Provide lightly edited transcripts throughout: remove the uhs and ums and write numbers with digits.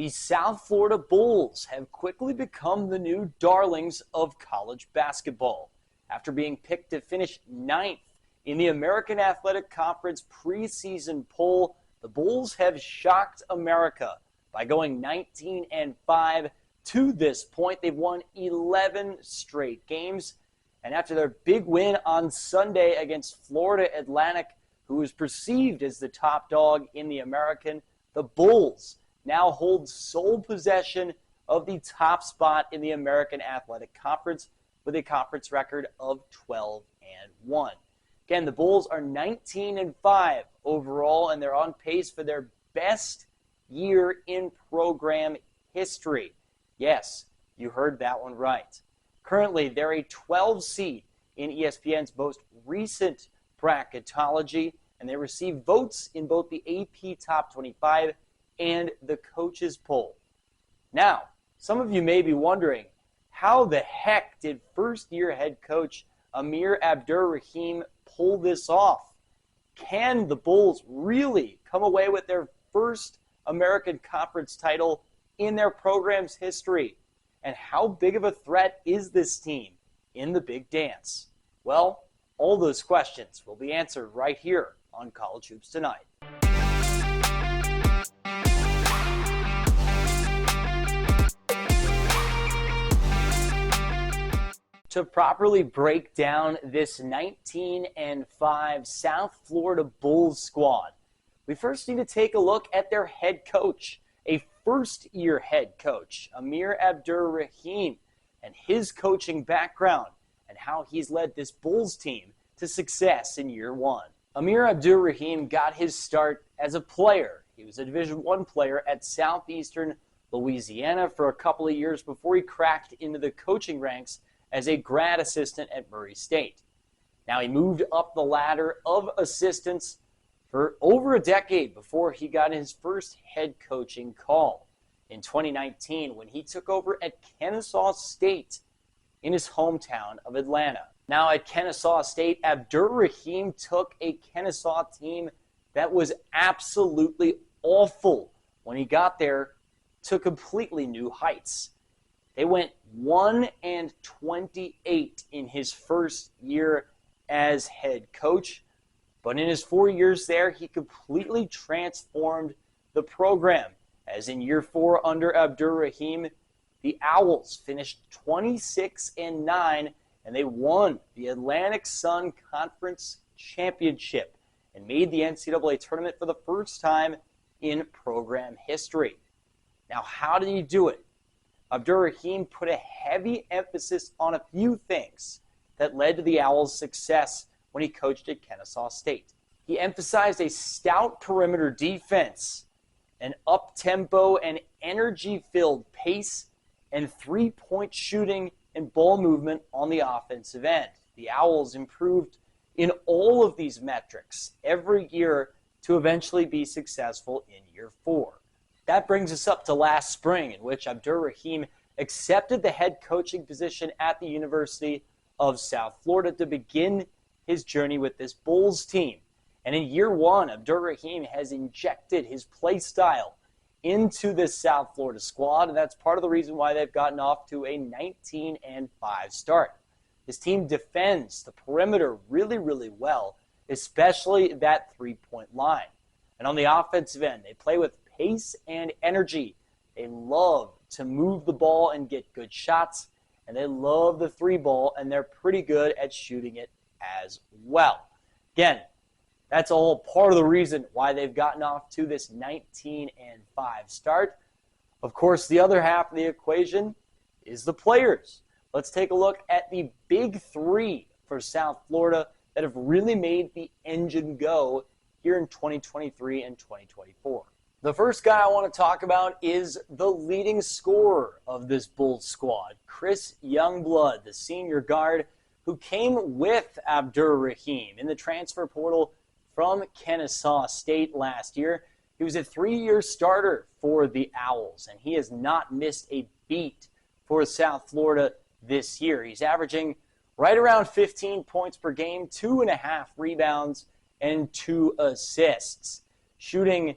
The South Florida Bulls have quickly become the new darlings of college basketball. After being picked to finish 9th in the American Athletic Conference preseason poll, the Bulls have shocked America by going 19-5 to this point. They've won 11 straight games. And after their big win on Sunday against Florida Atlantic, who is perceived as the top dog in the American, the Bulls now hold sole possession of the top spot in the American Athletic Conference with a conference record of 12-1. Again, the Bulls are 19-5 overall, and they're on pace for their best year in program history. Yes, you heard that one right. Currently, they're a 12 seed in ESPN's most recent bracketology, and they receive votes in both the AP Top 25 and the coaches poll. Now, some of you may be wondering, how the heck did first-year head coach Amir Abdur-Rahim pull this off? Can the Bulls really come away with their first American Conference title in their program's history? And how big of a threat is this team in the big dance? Well, all those questions will be answered right here on College Hoops Tonight. To properly break down this 19-5 South Florida Bulls squad, we first need to take a look at their head coach, a first-year head coach, Amir Abdur-Rahim, and his coaching background and how he's led this Bulls team to success in year one. Amir Abdur-Rahim got his start as a player. He was a Division I player at Southeastern Louisiana for a couple of years before he cracked into the coaching ranks as a grad assistant at Murray State. Now he moved up the ladder of assistants for over a decade before he got his first head coaching call in 2019 when he took over at Kennesaw State in his hometown of Atlanta. Now at Kennesaw State, Abdur-Rahim took a Kennesaw team that was absolutely awful when he got there to completely new heights. They went 1-28 in his first year as head coach, but in his 4 years there, he completely transformed the program. As in year 4 under Abdur-Rahim, the Owls finished 26-9, and they won the Atlantic Sun Conference Championship and made the NCAA tournament for the first time in program history. Now, how did he do it? Abdur-Rahim put a heavy emphasis on a few things that led to the Owls' success when he coached at Kennesaw State. He emphasized a stout perimeter defense, an up-tempo and energy-filled pace, and three-point shooting and ball movement on the offensive end. The Owls improved in all of these metrics every year to eventually be successful in year 4. That brings us up to last spring, in which Abdur-Rahim accepted the head coaching position at the University of South Florida to begin his journey with this Bulls team. And in year 1, Abdur-Rahim has injected his play style into this South Florida squad, and that's part of the reason why they've gotten off to a 19-5 start. This team defends the perimeter really, really well, especially that three-point line. And on the offensive end, they play with pace and energy. They love to move the ball and get good shots, and they love the three ball, and they're pretty good at shooting it as well. Again, that's all part of the reason why they've gotten off to this 19-5 start. Of course, the other half of the equation is the players. Let's take a look at the big three for South Florida that have really made the engine go here in 2023 and 2024. The first guy I want to talk about is the leading scorer of this Bulls squad, Chris Youngblood, the senior guard who came with Abdur-Rahim in the transfer portal from Kennesaw State last year. He was a 3-year starter for the Owls, and he has not missed a beat for South Florida this year. He's averaging right around 15 points per game, 2.5 rebounds, and 2 assists, shooting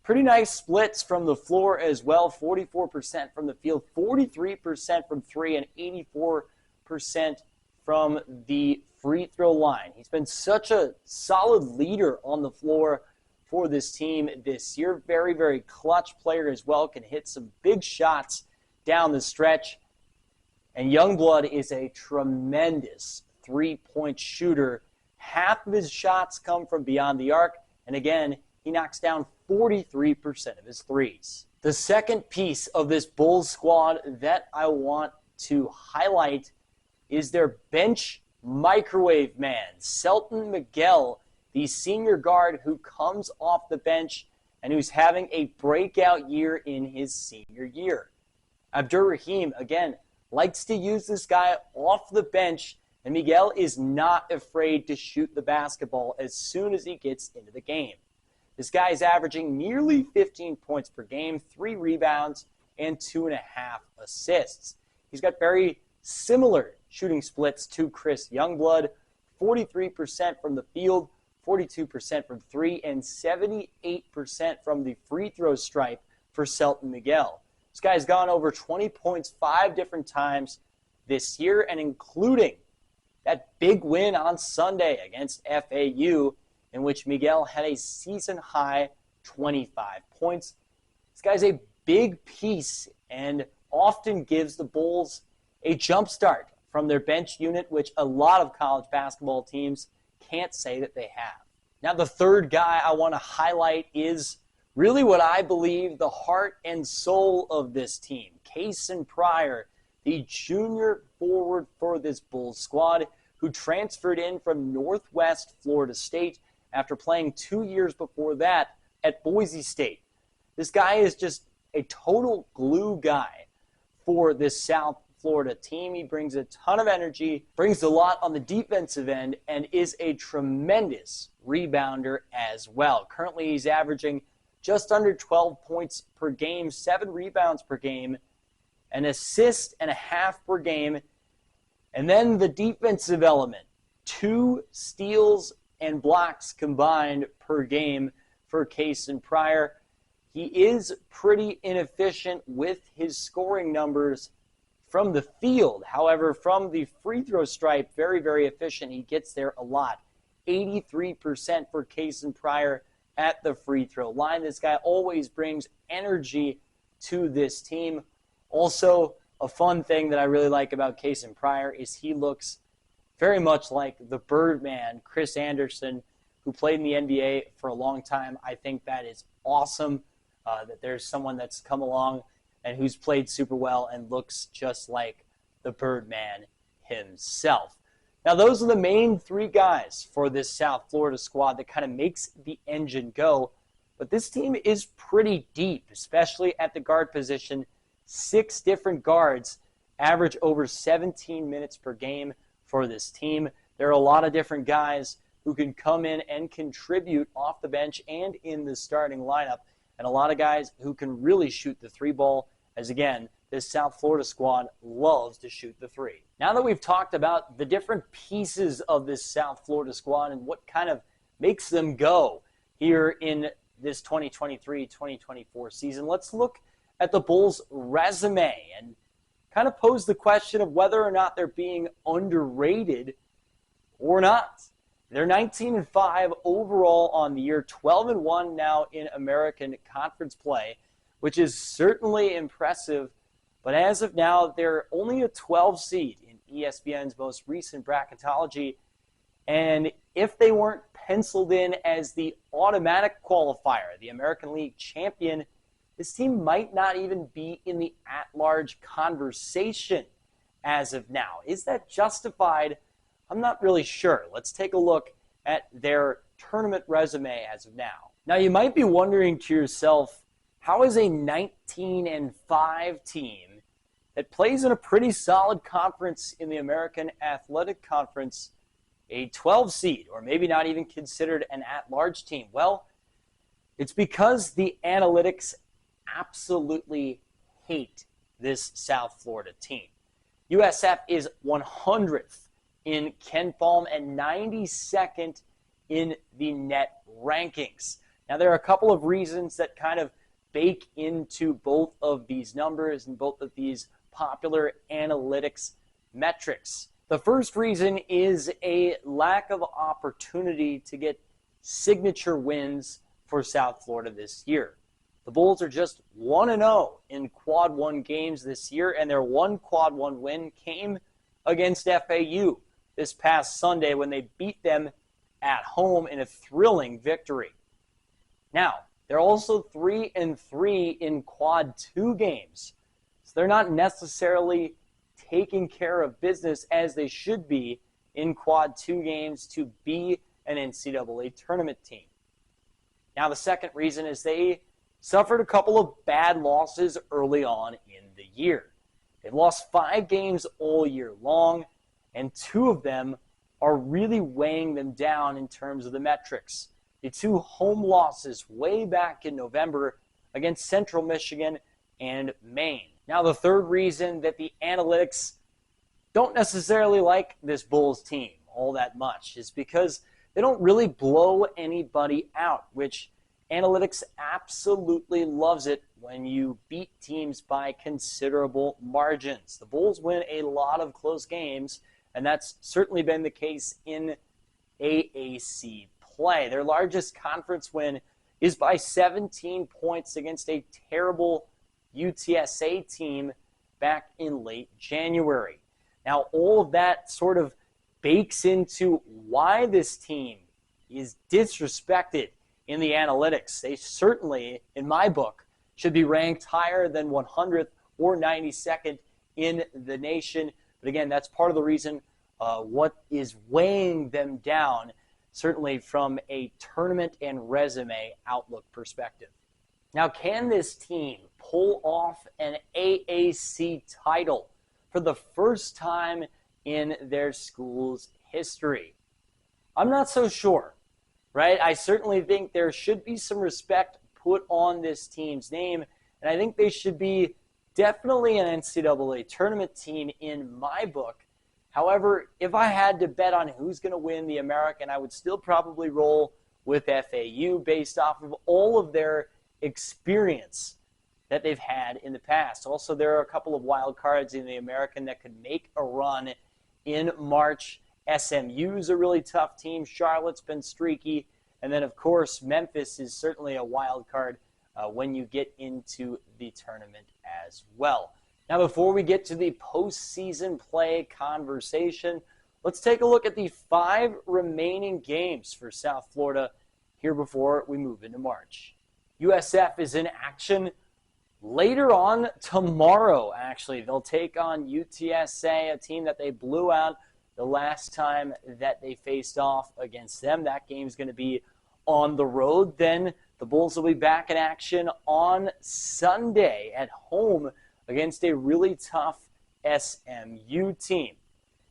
Pretty nice splits from the floor as well. 44% from the field, 43% from three, and 84% from the free throw line. He's been such a solid leader on the floor for this team this year. Very, very clutch player as well. Can hit some big shots down the stretch. And Youngblood is a tremendous three-point shooter. Half of his shots come from beyond the arc. And again, he knocks down 43% of his threes. The second piece of this Bulls squad that I want to highlight is their bench microwave man, Selton Miguel, the senior guard who comes off the bench and who's having a breakout year in his senior year. Abdur-Rahim, again, likes to use this guy off the bench, and Miguel is not afraid to shoot the basketball as soon as he gets into the game. This guy is averaging nearly 15 points per game, 3 rebounds, and 2.5 assists. He's got very similar shooting splits to Chris Youngblood, 43% from the field, 42% from three, and 78% from the free throw stripe for Selton Miguel. This guy's gone over 20 points 5 different times this year, and including that big win on Sunday against FAU, in which Miguel had a season-high 25 points. This guy's a big piece and often gives the Bulls a jump start from their bench unit, which a lot of college basketball teams can't say that they have. Now, the third guy I want to highlight is really what I believe the heart and soul of this team, Cason Pryor, the junior forward for this Bulls squad, who transferred in from Northwest Florida State after playing 2 years before that at Boise State. This guy is just a total glue guy for this South Florida team. He brings a ton of energy, brings a lot on the defensive end, and is a tremendous rebounder as well. Currently, he's averaging just under 12 points per game, 7 rebounds per game, an assist and a half per game. And then the defensive element, 2 steals and blocks combined per game for Cason Pryor. He is pretty inefficient with his scoring numbers from the field. However, from the free throw stripe, very, very efficient. He gets there a lot. 83% for Cason Pryor at the free throw line. This guy always brings energy to this team. Also, a fun thing that I really like about Cason Pryor is he looks very much like the Birdman, Chris Anderson, who played in the NBA for a long time. I think that is awesome that there's someone that's come along and who's played super well and looks just like the Birdman himself. Now, those are the main 3 guys for this South Florida squad that kind of makes the engine go. But this team is pretty deep, especially at the guard position. 6 different guards average over 17 minutes per game for this team. There are a lot of different guys who can come in and contribute off the bench and in the starting lineup, and a lot of guys who can really shoot the 3 ball, as again, this South Florida squad loves to shoot the 3. Now that we've talked about the different pieces of this South Florida squad and what kind of makes them go here in this 2023-2024 season, let's look at the Bulls' resume and kind of pose the question of whether or not they're being underrated or not. They're 19-5 overall on the year, 12-1 now in American Conference play, which is certainly impressive. But as of now, they're only a 12 seed in ESPN's most recent bracketology. And if they weren't penciled in as the automatic qualifier, the American League champion, this team might not even be in the at-large conversation as of now. Is that justified? I'm not really sure. Let's take a look at their tournament resume as of now. Now, you might be wondering to yourself, how is a 19-5 team that plays in a pretty solid conference in the American Athletic Conference a 12 seed, or maybe not even considered an at-large team? Well, it's because the analytics absolutely hate this South Florida team. USF is 100th in KenPom and 92nd in the net rankings. Now, there are a couple of reasons that kind of bake into both of these numbers and both of these popular analytics metrics. The first reason is a lack of opportunity to get signature wins for South Florida this year. The Bulls are just 1-0 in Quad 1 games this year, and their one Quad 1 win came against FAU this past Sunday when they beat them at home in a thrilling victory. Now, they're also 3-3 in Quad 2 games, so they're not necessarily taking care of business as they should be in Quad 2 games to be an NCAA tournament team. Now, the second reason is they suffered a couple of bad losses early on in the year. They've lost 5 games all year long, and 2 of them are really weighing them down in terms of the metrics. The 2 home losses way back in November against Central Michigan and Maine. Now, the third reason that the analytics don't necessarily like this Bulls team all that much is because they don't really blow anybody out, which analytics absolutely loves it when you beat teams by considerable margins. The Bulls win a lot of close games, and that's certainly been the case in AAC play. Their largest conference win is by 17 points against a terrible UTSA team back in late January. Now, all of that sort of bakes into why this team is disrespected in the analytics. They certainly, in my book, should be ranked higher than 100th or 92nd in the nation. But again, that's part of the reason what is weighing them down, certainly from a tournament and resume outlook perspective. Now, can this team pull off an AAC title for the first time in their school's history? I'm not so sure, right? I certainly think there should be some respect put on this team's name, and I think they should be definitely an NCAA tournament team in my book. However, if I had to bet on who's going to win the American, I would still probably roll with FAU based off of all of their experience that they've had in the past. Also, there are a couple of wild cards in the American that could make a run in March. SMU's a really tough team. Charlotte's been streaky. And then, of course, Memphis is certainly a wild card when you get into the tournament as well. Now, before we get to the postseason play conversation, let's take a look at the 5 remaining games for South Florida here before we move into March. USF is in action later on tomorrow, actually. They'll take on UTSA, a team that they blew out the last time that they faced off against them. That game's going to be on the road. Then the Bulls will be back in action on Sunday at home against a really tough SMU team.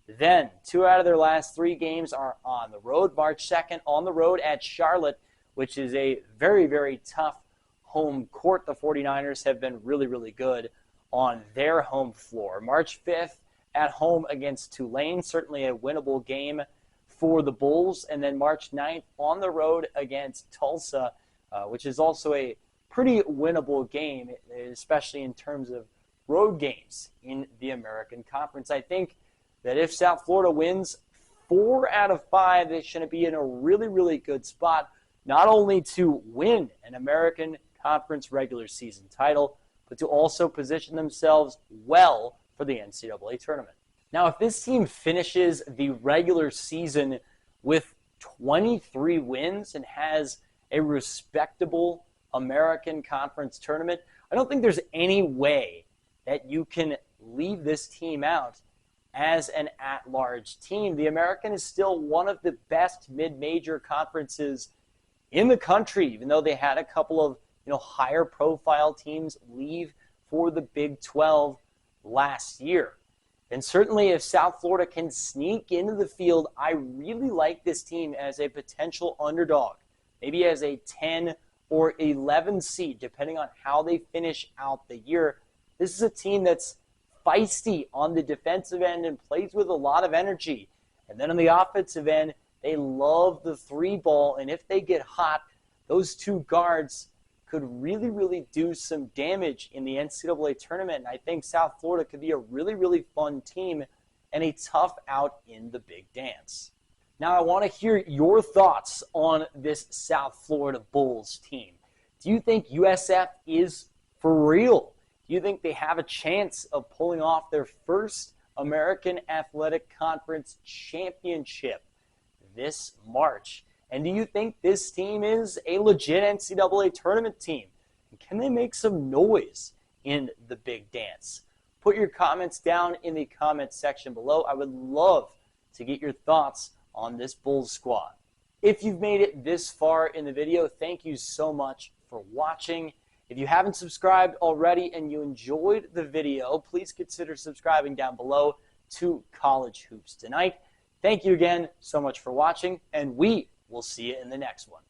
Then 2 out of their last 3 games are on the road. March 2nd on the road at Charlotte, which is a very, very tough home court. The 49ers have been really, really good on their home floor. March 5th at home against Tulane, certainly a winnable game for the Bulls. And then March 9th on the road against Tulsa, which is also a pretty winnable game, especially in terms of road games in the American Conference. I think that if South Florida wins 4 out of 5, they should be in a really, really good spot, not only to win an American Conference regular season title, but to also position themselves well for the NCAA tournament. Now, if this team finishes the regular season with 23 wins and has a respectable American Conference tournament, I don't think there's any way that you can leave this team out as an at-large team. The American is still one of the best mid-major conferences in the country, even though they had a couple of higher profile teams leave for the Big 12 last year. And certainly if South Florida can sneak into the field, I really like this team as a potential underdog, maybe as a 10 or 11 seed, depending on how they finish out the year. This is a team that's feisty on the defensive end and plays with a lot of energy. And then on the offensive end, they love the 3 ball, and if they get hot, those two guards could really, really do some damage in the NCAA tournament. And I think South Florida could be a really, really fun team and a tough out in the big dance. Now, I want to hear your thoughts on this South Florida Bulls team. Do you think USF is for real? Do you think they have a chance of pulling off their first American Athletic Conference championship this March? And do you think this team is a legit NCAA tournament team? And can they make some noise in the big dance? Put your comments down in the comments section below. I would love to get your thoughts on this Bulls squad. If you've made it this far in the video, thank you so much for watching. If you haven't subscribed already and you enjoyed the video, please consider subscribing down below to College Hoops Tonight. Thank you again so much for watching, and we will see you in the next one.